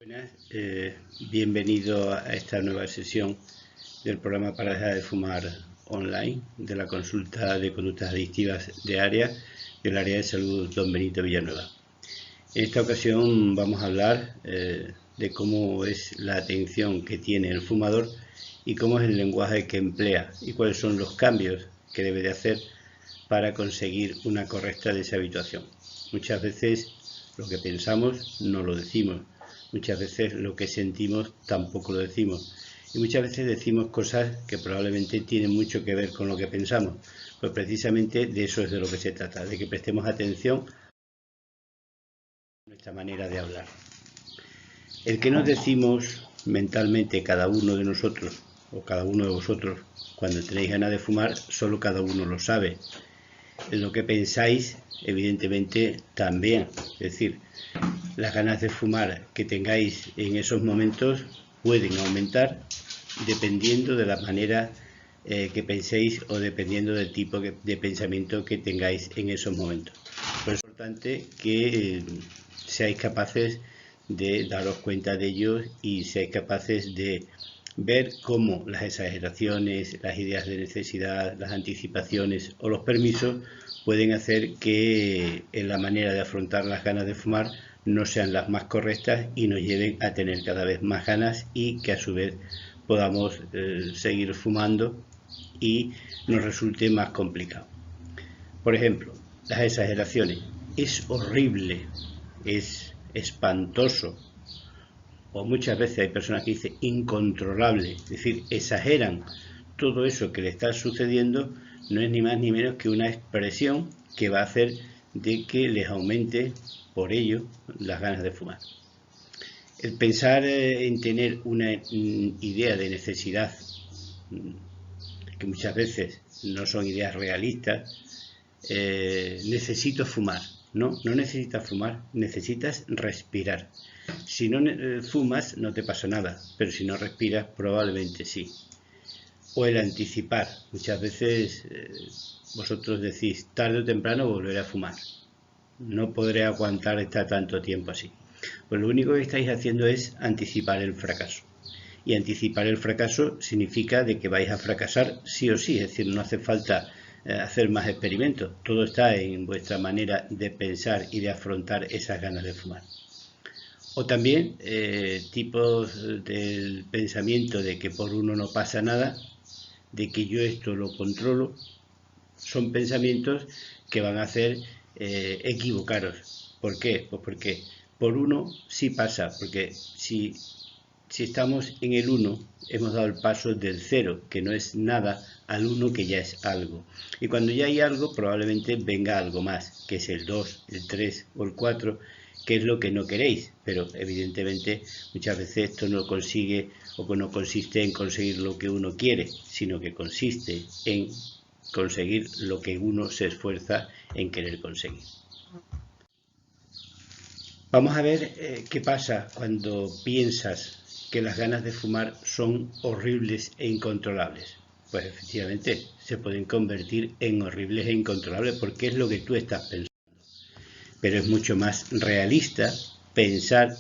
Buenas, bienvenido a esta nueva sesión del programa para dejar de fumar online de la consulta de conductas adictivas del área de salud Don Benito Villanueva. En esta ocasión vamos a hablar de cómo es la atención que tiene el fumador y cómo es el lenguaje que emplea y cuáles son los cambios que debe de hacer para conseguir una correcta deshabituación. Muchas veces lo que pensamos no lo decimos. Muchas veces lo que sentimos tampoco lo decimos. Y muchas veces decimos cosas que probablemente tienen mucho que ver con lo que pensamos. Pues precisamente de eso es de lo que se trata, de que prestemos atención a nuestra manera de hablar. El que nos decimos mentalmente cada uno de nosotros o cada uno de vosotros cuando tenéis ganas de fumar, solo cada uno lo sabe. Lo que pensáis, evidentemente, también. Es decir, las ganas de fumar que tengáis en esos momentos pueden aumentar dependiendo de la manera que penséis o dependiendo del tipo de pensamiento que tengáis en esos momentos. Por eso es importante que seáis capaces de daros cuenta de ello y seáis capaces de ver cómo las exageraciones, las ideas de necesidad, las anticipaciones o los permisos pueden hacer que en la manera de afrontar las ganas de fumar no sean las más correctas y nos lleven a tener cada vez más ganas y que a su vez podamos seguir fumando y nos resulte más complicado. Por ejemplo, las exageraciones. Es horrible, es espantoso, o muchas veces hay personas que dicen incontrolable, es decir, exageran todo eso que le está sucediendo. No es ni más ni menos que una expresión que va a hacer de que les aumente por ello las ganas de fumar. El pensar en tener una idea de necesidad, que muchas veces no son ideas realistas, necesito fumar. No necesitas fumar, necesitas respirar. Si no fumas no te pasa nada, pero si no respiras probablemente sí. O el anticipar. Muchas veces vosotros decís, tarde o temprano volveré a fumar. No podré aguantar estar tanto tiempo así. Pues lo único que estáis haciendo es anticipar el fracaso. Y anticipar el fracaso significa de que vais a fracasar sí o sí. Es decir, no hace falta hacer más experimentos. Todo está en vuestra manera de pensar y de afrontar esas ganas de fumar. O también tipos del pensamiento de que por uno no pasa nada, de que yo esto lo controlo, son pensamientos que van a hacer equivocaros. ¿Por qué? Pues porque por uno sí pasa, porque si estamos en el 1, hemos dado el paso del 0, que no es nada, al 1, que ya es algo. Y cuando ya hay algo, probablemente venga algo más, que es el 2, el 3 o el 4, que es lo que no queréis. Pero evidentemente muchas veces esto no consigue o no consiste en conseguir lo que uno quiere, sino que consiste en conseguir lo que uno se esfuerza en querer conseguir. Vamos a ver qué pasa cuando piensas que las ganas de fumar son horribles e incontrolables. Pues efectivamente se pueden convertir en horribles e incontrolables porque es lo que tú estás pensando. Pero es mucho más realista pensar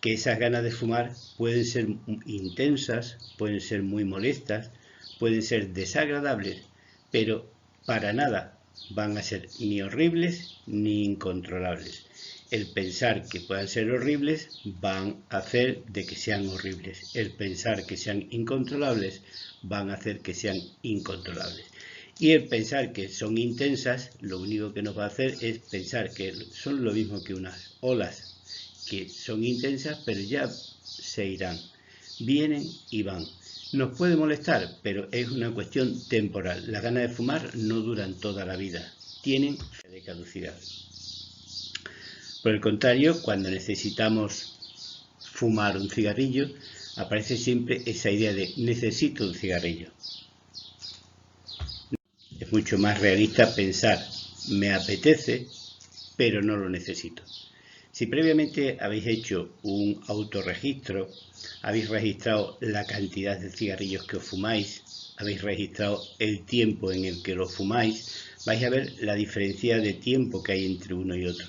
que esas ganas de fumar pueden ser intensas, pueden ser muy molestas, pueden ser desagradables, pero para nada van a ser ni horribles ni incontrolables. El pensar que puedan ser horribles van a hacer de que sean horribles. El pensar que sean incontrolables van a hacer que sean incontrolables. Y el pensar que son intensas, lo único que nos va a hacer es pensar que son lo mismo que unas olas que son intensas, pero ya se irán. Vienen y van. Nos puede molestar, pero es una cuestión temporal. Las ganas de fumar no duran toda la vida. Tienen fecha de caducidad. Por el contrario, cuando necesitamos fumar un cigarrillo, aparece siempre esa idea de necesito un cigarrillo. Es mucho más realista pensar, me apetece, pero no lo necesito. Si previamente habéis hecho un autorregistro, habéis registrado la cantidad de cigarrillos que os fumáis, habéis registrado el tiempo en el que lo fumáis, vais a ver la diferencia de tiempo que hay entre uno y otro.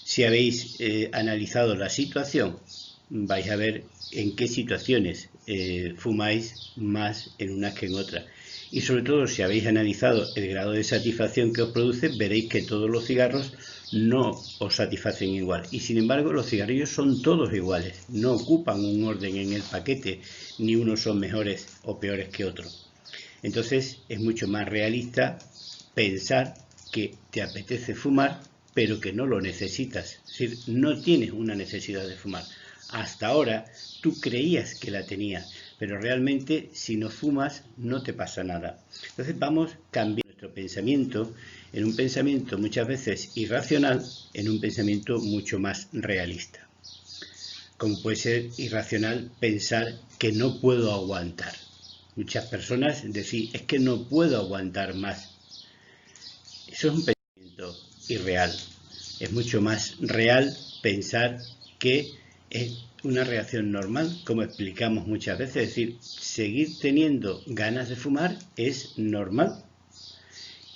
Si habéis analizado la situación, vais a ver en qué situaciones fumáis más en unas que en otras. Y sobre todo, si habéis analizado el grado de satisfacción que os produce, veréis que todos los cigarros no os satisfacen igual. Y sin embargo, los cigarrillos son todos iguales, no ocupan un orden en el paquete, ni unos son mejores o peores que otros. Entonces, es mucho más realista pensar que te apetece fumar, pero que no lo necesitas. Es decir, no tienes una necesidad de fumar. Hasta ahora tú creías que la tenías, pero realmente si no fumas no te pasa nada. Entonces vamos cambiando nuestro pensamiento en un pensamiento muchas veces irracional, en un pensamiento mucho más realista. Como puede ser irracional pensar que no puedo aguantar. Muchas personas decís, es que no puedo aguantar más. Eso es un pensamiento irreal. Es mucho más real pensar que es una reacción normal, como explicamos muchas veces. Es decir, seguir teniendo ganas de fumar es normal.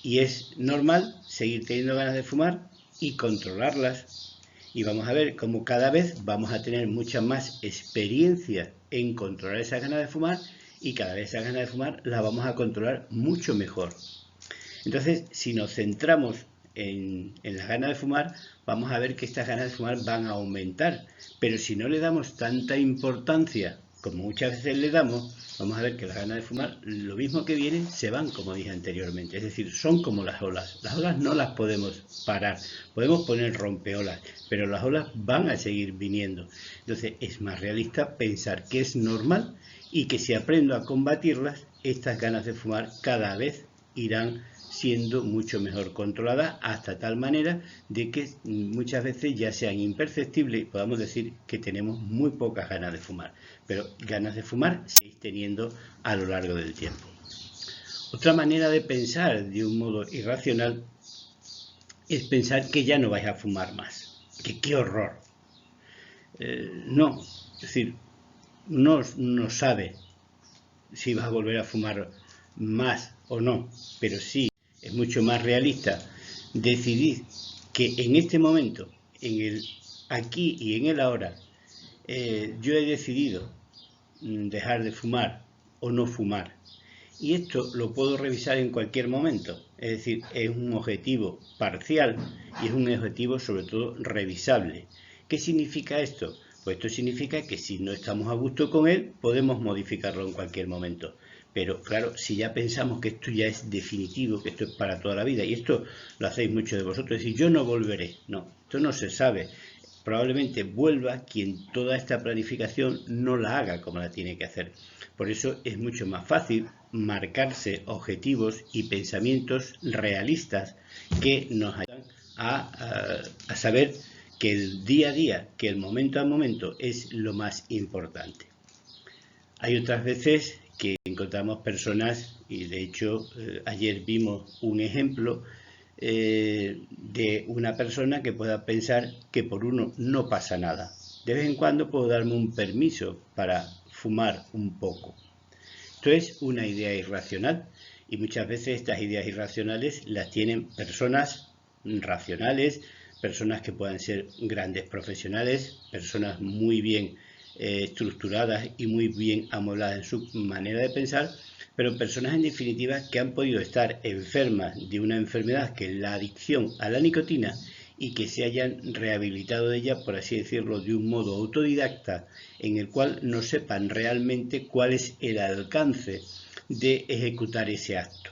Y es normal seguir teniendo ganas de fumar y controlarlas. Y vamos a ver cómo cada vez vamos a tener mucha más experiencia en controlar esas ganas de fumar, y cada vez esas ganas de fumar las vamos a controlar mucho mejor. Entonces, si nos centramos en las ganas de fumar, vamos a ver que estas ganas de fumar van a aumentar. Pero si no le damos tanta importancia como muchas veces le damos, vamos a ver que las ganas de fumar, lo mismo que vienen, se van, como dije anteriormente. Es decir, son como las olas. Las olas no las podemos parar. Podemos poner rompeolas, pero las olas van a seguir viniendo. Entonces, es más realista pensar que es normal y que si aprendo a combatirlas, estas ganas de fumar cada vez irán siendo mucho mejor controladas, hasta tal manera de que muchas veces ya sean imperceptibles y podamos decir que tenemos muy pocas ganas de fumar, pero ganas de fumar seguís teniendo a lo largo del tiempo. Otra manera de pensar de un modo irracional es pensar que ya no vais a fumar más, que qué horror. No, es decir, no sabe si vas a volver a fumar más o no, pero sí es mucho más realista decidir que en este momento, en el aquí y en el ahora, yo he decidido dejar de fumar o no fumar. Y esto lo puedo revisar en cualquier momento. Es decir, es un objetivo parcial y es un objetivo sobre todo revisable. ¿Qué significa esto? Pues esto significa que si no estamos a gusto con él, podemos modificarlo en cualquier momento. Pero claro, si ya pensamos que esto ya es definitivo, que esto es para toda la vida, y esto lo hacéis muchos de vosotros, decir yo no volveré. No, esto no se sabe. Probablemente vuelva quien toda esta planificación no la haga como la tiene que hacer. Por eso es mucho más fácil marcarse objetivos y pensamientos realistas que nos ayudan a saber que el día a día, que el momento a momento es lo más importante. Hay otras veces que encontramos personas, y de hecho ayer vimos un ejemplo de una persona que pueda pensar que por uno no pasa nada. De vez en cuando puedo darme un permiso para fumar un poco. Esto es una idea irracional, y muchas veces estas ideas irracionales las tienen personas racionales, personas que puedan ser grandes profesionales, personas muy bien estructuradas y muy bien amuebladas en su manera de pensar, pero personas en definitiva que han podido estar enfermas de una enfermedad que es la adicción a la nicotina y que se hayan rehabilitado de ella, por así decirlo, de un modo autodidacta, en el cual no sepan realmente cuál es el alcance de ejecutar ese acto.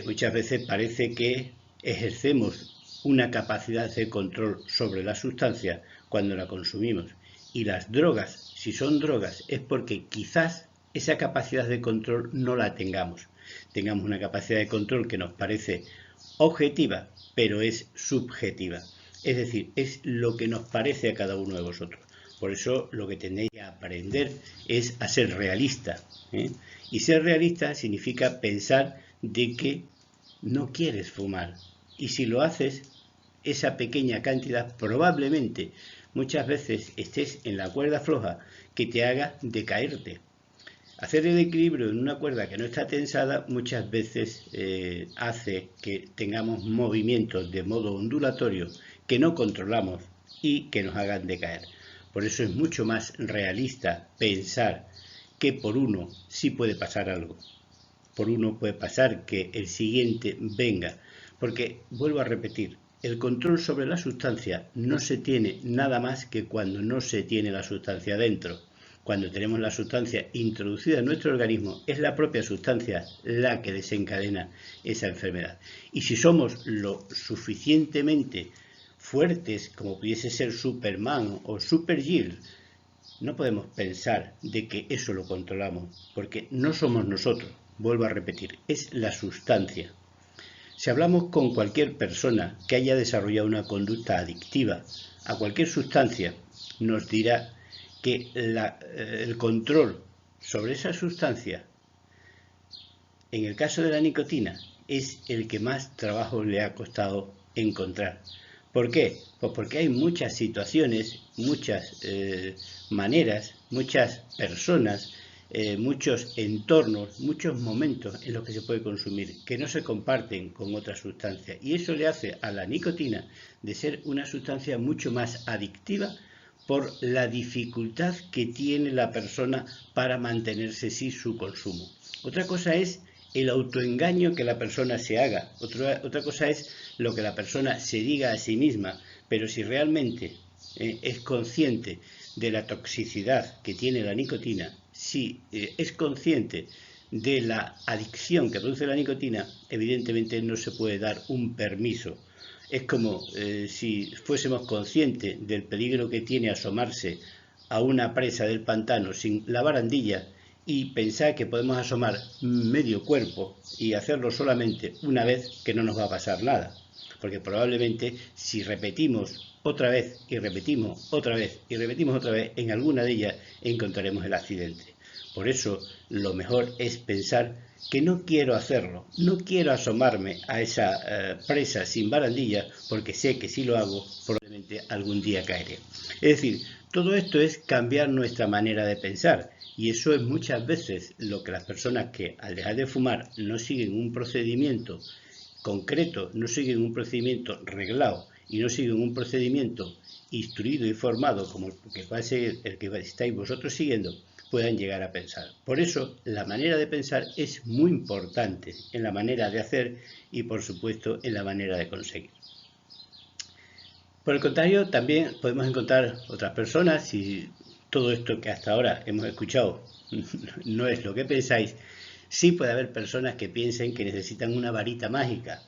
Muchas veces parece que ejercemos una capacidad de control sobre la sustancia cuando la consumimos, y las drogas, si son drogas, es porque quizás esa capacidad de control no la tengamos una capacidad de control que nos parece objetiva, pero es subjetiva. Es decir, es lo que nos parece a cada uno de vosotros. Por eso lo que tenéis que aprender es a ser realista. Y ser realista significa pensar de que no quieres fumar. Y si lo haces, esa pequeña cantidad probablemente muchas veces estés en la cuerda floja que te haga decaerte. Hacer el equilibrio en una cuerda que no está tensada muchas veces hace que tengamos movimientos de modo ondulatorio que no controlamos y que nos hagan decaer. Por eso es mucho más realista pensar que por uno sí puede pasar algo. Por uno puede pasar que el siguiente venga. Porque, vuelvo a repetir, el control sobre la sustancia no se tiene nada más que cuando no se tiene la sustancia dentro. Cuando tenemos la sustancia introducida en nuestro organismo, es la propia sustancia la que desencadena esa enfermedad. Y si somos lo suficientemente fuertes como pudiese ser Superman o Supergirl, no podemos pensar de que eso lo controlamos, porque no somos nosotros, vuelvo a repetir, es la sustancia. Si hablamos con cualquier persona que haya desarrollado una conducta adictiva a cualquier sustancia, nos dirá que el control sobre esa sustancia, en el caso de la nicotina, es el que más trabajo le ha costado encontrar. ¿Por qué? Pues porque hay muchas situaciones, muchas maneras, muchas personas, muchos entornos, muchos momentos en los que se puede consumir que no se comparten con otras sustancias, y eso le hace a la nicotina de ser una sustancia mucho más adictiva por la dificultad que tiene la persona para mantenerse sin su consumo. Otra cosa es el autoengaño que la persona se haga, otra cosa es lo que la persona se diga a sí misma, pero si realmente es consciente de la toxicidad que tiene la nicotina, si es consciente de la adicción que produce la nicotina, evidentemente no se puede dar un permiso. Es como si fuésemos conscientes del peligro que tiene asomarse a una presa del pantano sin la barandilla y pensar que podemos asomar medio cuerpo y hacerlo solamente una vez, que no nos va a pasar nada. Porque probablemente si repetimos otra vez y repetimos otra vez y repetimos otra vez, en alguna de ellas encontraremos el accidente. Por eso lo mejor es pensar que no quiero hacerlo, no quiero asomarme a esa presa sin barandilla, porque sé que si lo hago probablemente algún día caeré. Es decir, todo esto es cambiar nuestra manera de pensar, y eso es muchas veces lo que las personas que al dejar de fumar no siguen un procedimiento concreto, no siguen un procedimiento reglado y no siguen un procedimiento instruido y formado como el que va a ser el que estáis vosotros siguiendo, puedan llegar a pensar. Por eso la manera de pensar es muy importante en la manera de hacer y por supuesto en la manera de conseguir. Por el contrario, también podemos encontrar otras personas, si todo esto que hasta ahora hemos escuchado no es lo que pensáis, sí puede haber personas que piensen que necesitan una varita mágica,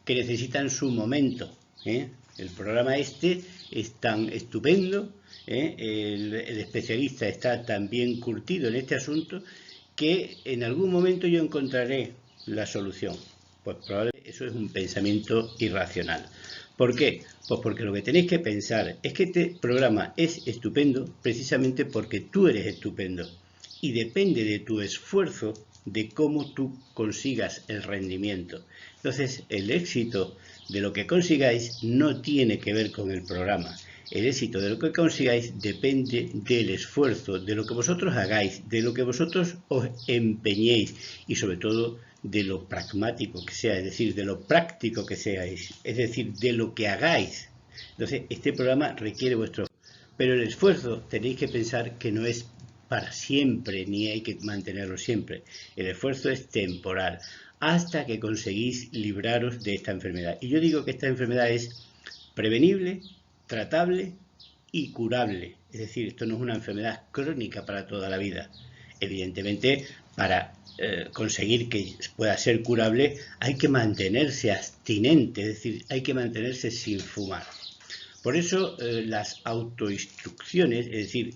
que necesitan su momento. El programa este es tan estupendo, el especialista está tan bien curtido en este asunto, que en algún momento yo encontraré la solución. Pues probablemente eso es un pensamiento irracional. ¿Por qué? Pues porque lo que tenéis que pensar es que este programa es estupendo precisamente porque tú eres estupendo. Y depende de tu esfuerzo de cómo tú consigas el rendimiento. Entonces, el éxito de lo que consigáis no tiene que ver con el programa. El éxito de lo que consigáis depende del esfuerzo, de lo que vosotros hagáis, de lo que vosotros os empeñéis y sobre todo de lo pragmático que sea, es decir, de lo práctico que seáis, es decir, de lo que hagáis. Entonces, este programa requiere vuestro... Pero el esfuerzo tenéis que pensar que no es para siempre, ni hay que mantenerlo siempre. El esfuerzo es temporal, hasta que conseguís libraros de esta enfermedad. Y yo digo que esta enfermedad es prevenible, tratable y curable. Es decir, esto no es una enfermedad crónica para toda la vida. Evidentemente, para conseguir que pueda ser curable, hay que mantenerse abstinente, es decir, hay que mantenerse sin fumar. Por eso las autoinstrucciones, es decir,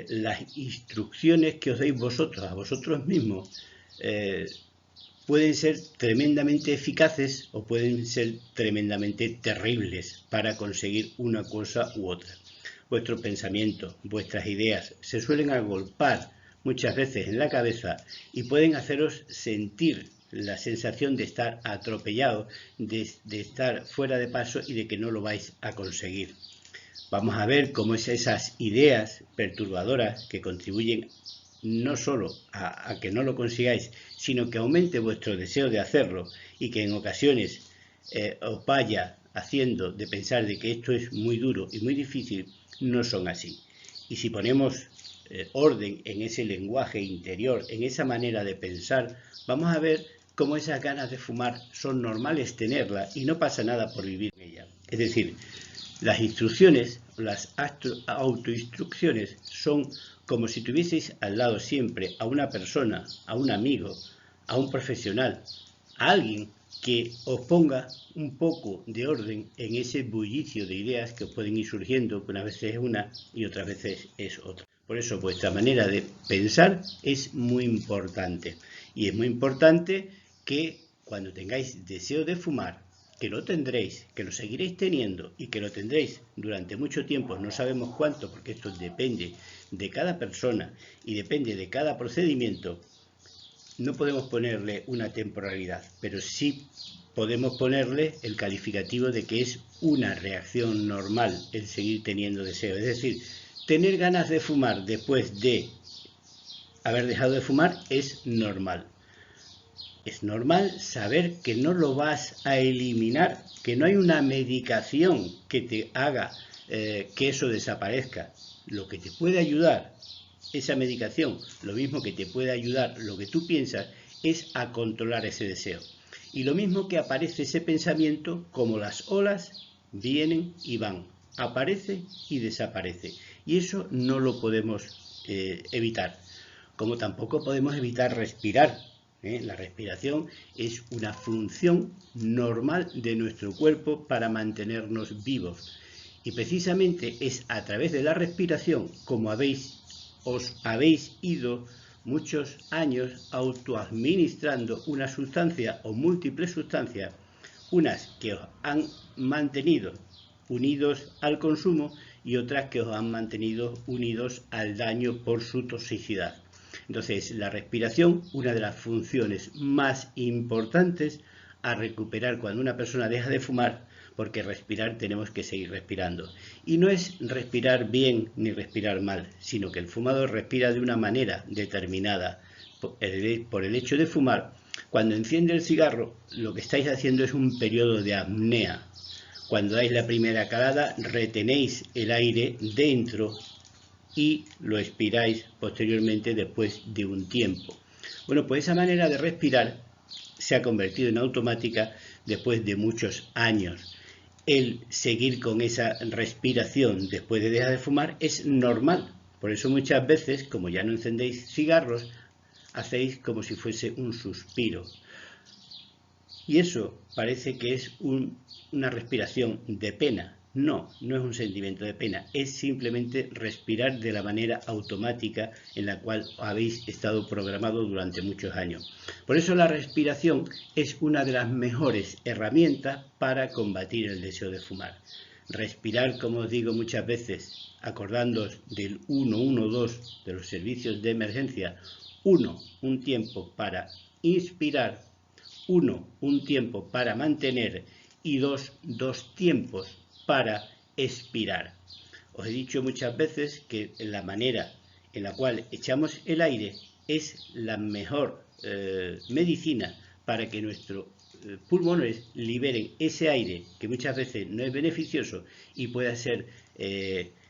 las instrucciones que os deis vosotros a vosotros mismos, pueden ser tremendamente eficaces o pueden ser tremendamente terribles para conseguir una cosa u otra. Vuestro pensamiento, vuestras ideas se suelen agolpar muchas veces en la cabeza y pueden haceros sentir la sensación de estar atropellado, de estar fuera de paso y de que no lo vais a conseguir. Vamos a ver cómo es esas ideas perturbadoras que contribuyen no solo a que no lo consigáis, sino que aumente vuestro deseo de hacerlo y que en ocasiones os vaya haciendo de pensar de que esto es muy duro y muy difícil, no son así. Y si ponemos orden en ese lenguaje interior, en esa manera de pensar, vamos a ver cómo esas ganas de fumar son normales tenerlas y no pasa nada por vivir en ellas. Es decir, las instrucciones, las autoinstrucciones son como si tuvieseis al lado siempre a una persona, a un amigo, a un profesional, a alguien que os ponga un poco de orden en ese bullicio de ideas que os pueden ir surgiendo, que unas veces es una y otras veces es otra. Por eso vuestra manera de pensar es muy importante. Y es muy importante que cuando tengáis deseo de fumar, que lo tendréis, que lo seguiréis teniendo y que lo tendréis durante mucho tiempo, no sabemos cuánto, porque esto depende de cada persona y depende de cada procedimiento, no podemos ponerle una temporalidad, pero sí podemos ponerle el calificativo de que es una reacción normal el seguir teniendo deseo. Es decir, tener ganas de fumar después de haber dejado de fumar es normal. Es normal saber que no lo vas a eliminar, que no hay una medicación que te haga que eso desaparezca. Lo que te puede ayudar esa medicación, lo mismo que te puede ayudar lo que tú piensas, es a controlar ese deseo. Y lo mismo que aparece ese pensamiento, como las olas vienen y van, aparece y desaparece. Y eso no lo podemos evitar. Como tampoco podemos evitar respirar. La respiración es una función normal de nuestro cuerpo para mantenernos vivos. Y precisamente es a través de la respiración como os habéis ido muchos años autoadministrando una sustancia o múltiples sustancias, unas que os han mantenido unidos al consumo y otras que os han mantenido unidos al daño por su toxicidad. Entonces, la respiración, una de las funciones más importantes a recuperar cuando una persona deja de fumar, porque respirar tenemos que seguir respirando. Y no es respirar bien ni respirar mal, sino que el fumador respira de una manera determinada. Por el hecho de fumar, cuando enciende el cigarro, lo que estáis haciendo es un periodo de apnea. Cuando dais la primera calada, retenéis el aire dentro y lo expiráis posteriormente después de un tiempo. Bueno, pues esa manera de respirar se ha convertido en automática después de muchos años. El seguir con esa respiración después de dejar de fumar es normal. Por eso muchas veces, como ya no encendéis cigarros, hacéis como si fuese un suspiro. Y eso parece que es una respiración de pena. No, no es un sentimiento de pena, es simplemente respirar de la manera automática en la cual habéis estado programado durante muchos años. Por eso la respiración es una de las mejores herramientas para combatir el deseo de fumar. Respirar, como os digo muchas veces, acordándoos del 112 de los servicios de emergencia. 1, un tiempo para inspirar. 1, un tiempo para mantener y 2, 2 tiempos para expirar. Os he dicho muchas veces que la manera en la cual echamos el aire es la mejor medicina para que nuestros pulmones liberen ese aire que muchas veces no es beneficioso y pueda ser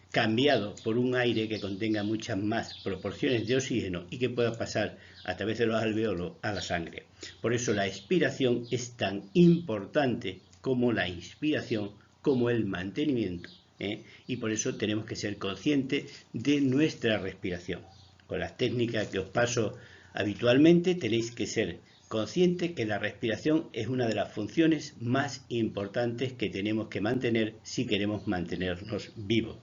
cambiado por un aire que contenga muchas más proporciones de oxígeno y que pueda pasar a través de los alvéolos a la sangre. Por eso la expiración es tan importante como la inspiración, como el mantenimiento, y por eso tenemos que ser conscientes de nuestra respiración. Con las técnicas que os paso habitualmente tenéis que ser conscientes que la respiración es una de las funciones más importantes que tenemos que mantener si queremos mantenernos vivos.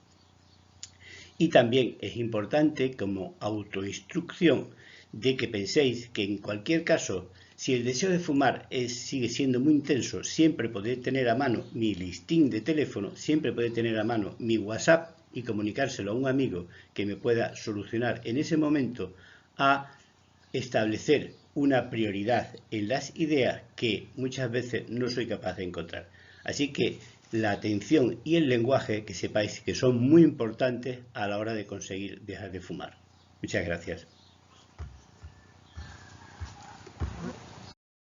Y también es importante como autoinstrucción de que penséis que en cualquier caso, si el deseo de fumar sigue siendo muy intenso, siempre podéis tener a mano mi listín de teléfono, siempre podéis tener a mano mi WhatsApp y comunicárselo a un amigo que me pueda solucionar en ese momento a establecer una prioridad en las ideas que muchas veces no soy capaz de encontrar. Así que la atención y el lenguaje, que sepáis que son muy importantes a la hora de conseguir dejar de fumar. Muchas gracias.